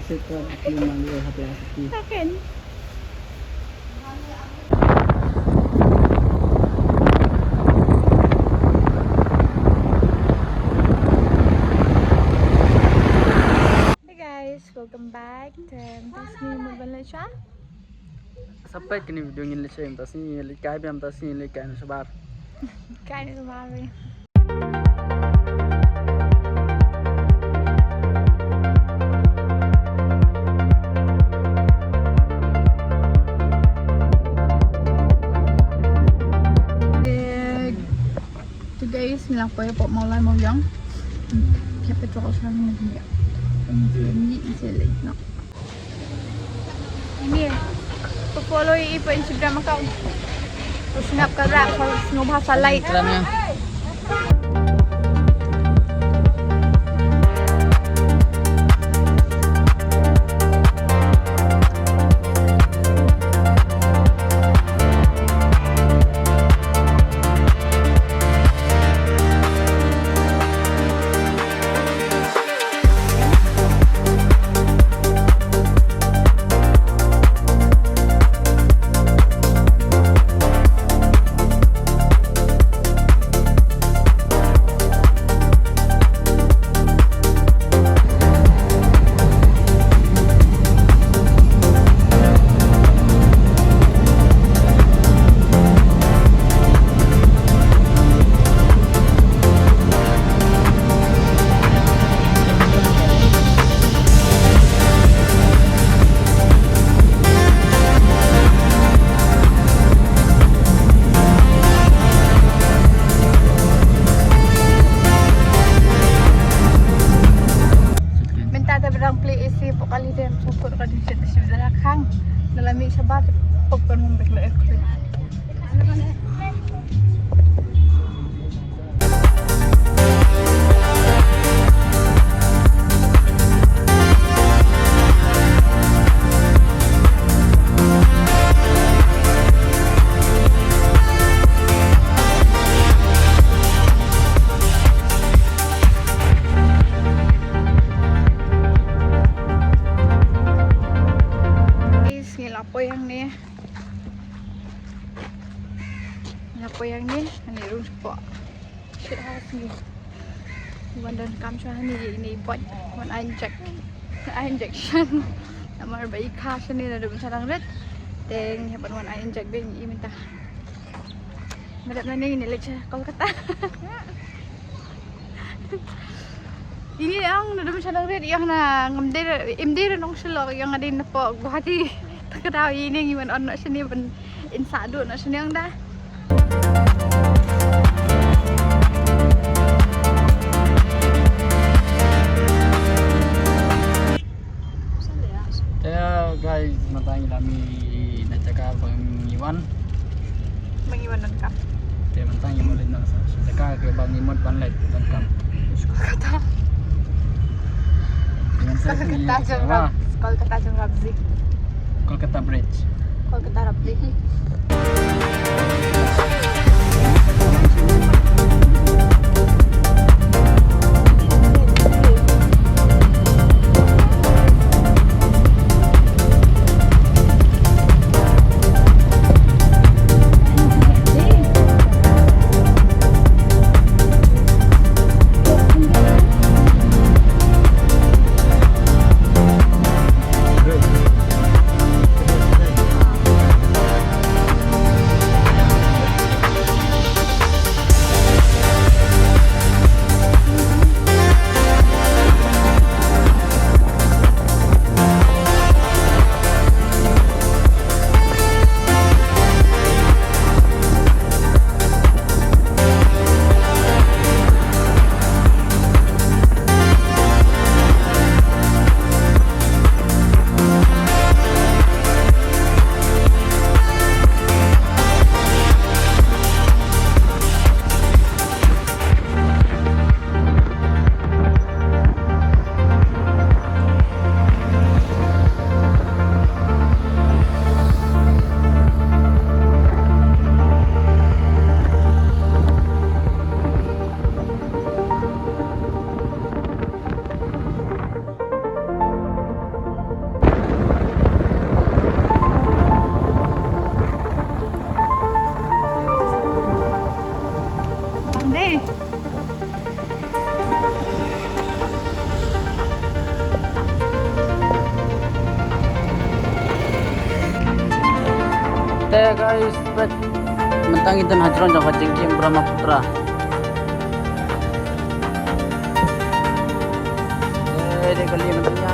Sitran at 5 haplas. Akin. Hey guys, welcome back. Dan tas ni magbanla siya. Sampai kini video ngin le sem tas ni le kai bam tas ni le kai na sabar. Kain ito mami. Guys, nilang po yung mulai mau yang. Kaya ito ko siya ng hindi. Hindi sila no. Ini follow ipo Instagram account. Snap ka ra for snubha sa light. Nalamig sa bata pag panong bigla aircon. Yang ni, ni room po. Shit house ni. Bandan kam siya ni buat one injection. Namar bayi khas ni na dum sa langret. Teng hapan one inject din iminta. Madap na ni nilig sa Kolkata. Ini ang nadum sa langret yang na imdir nong silo yang adin na po Guwahati. Takadaw ini ngiman on na siya ni ban insado na siya yang dah. Guys, matangin kami nataka Bangiwan. Bangiwan ka. Kaya matangin mo ulit na sa nataka kaya Bangiwan panlet kam. Kolkata. Kolkata jeng Rabzi. Kolkata Bridge. Kolkata Rabzi. guys, baik mentang itu hajron Jawa Jengking Brahmaputra. Dia kali mentangnya.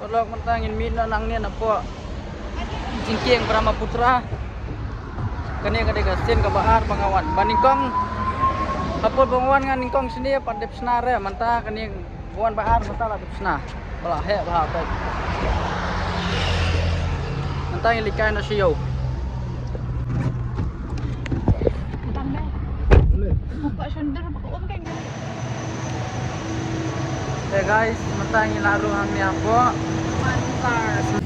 Kalau mentangin mina nangnya napo Jengking Brahmaputra kani kadai gasin ke bahar pengawan baningkong apa pengawan ngan ningkong sini pandep senare manta kani pengawan bahar manta la sena bala he bah baik mentang likai na siyo Tambah. Buka sender buka kan. guys mentang laru hang ni apa Mantap.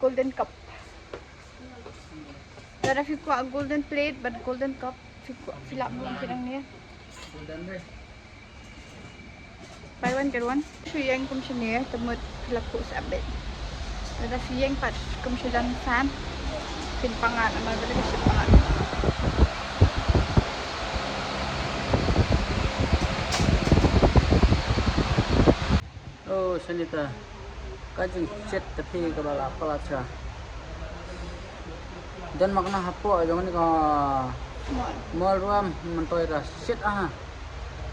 Golden cup. Dar if you got a golden plate but golden cup, if you fill up belum kirang niya. Buy one get one. Siyang kum siya niya temut fill up ko sa abet. Dar siyang pat kum siya dan fan. Pin pangan amal balik siya pangan. oh sanita kajing chat tapi ke bala palacha dan makna hapo jangan ni ka Small. mall ruam mentoi ras shit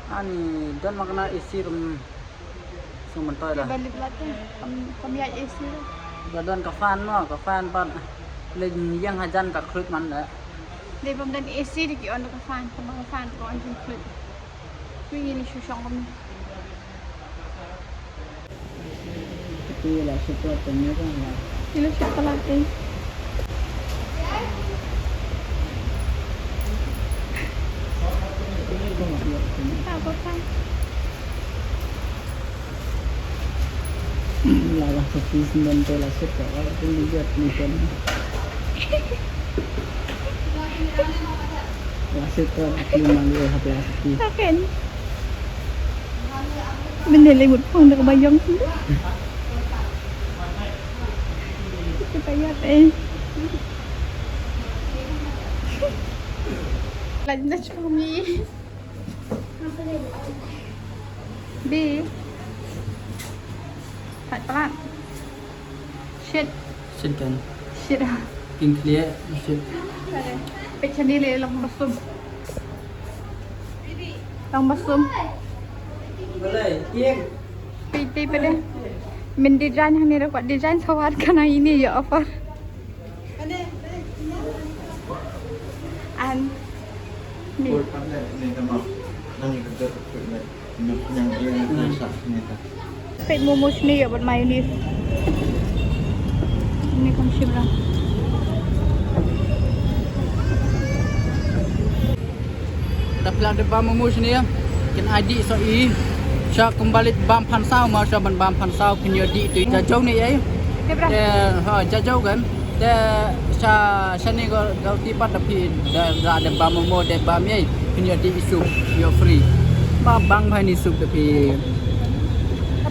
ani dan makna isi rum sung mentoi dah Balik belakang. Kami ay isi. badan kafan pat lên yang hajan ka khrut man da Di bam dan isi di on ka fan, ka fan ko an jin klut. Kuy ni shushong kami. itu lah support ni kan lah Kilo chocolate. Apa kan? lah sepi mentoi lah shit ka pun lihat ni kan wasit ka limang dia plastik Akin. Menilai một phần được bao nhiêu chứ? Kita lihat Lanjut kami. B. Thật pelan. Shit. shit kan Shit. king clear shit Pecah ni lang basum. Lang basum. boleh tieng PT pada min design hani dapat design sawar kana ini ya offer. An ni pet momos ni ya buat mayonnaise. Ini kan sibra. Dapat ada bam mus ni ya kin adik so i sya kembali bam pansau ma sya ban bam pansau punya di tu jajau ni ya Sibra. jajau kan de sya ni go tipat tapi ada bam mo de bam ye punya di isu you free ba bang bhai ni sup tapi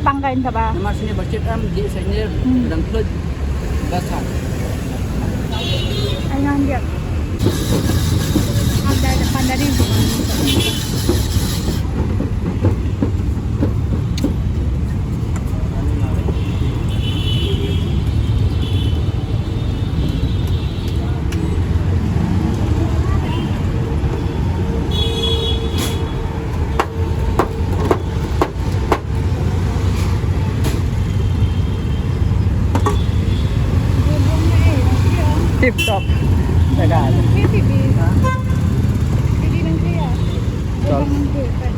Banggain ka ba? nama sini budget am di sini dan plus dasar Ayan dia. Ada depan dari. tip top ada Ini sih. Jadi nanti ya. Sol. Jangan nanti.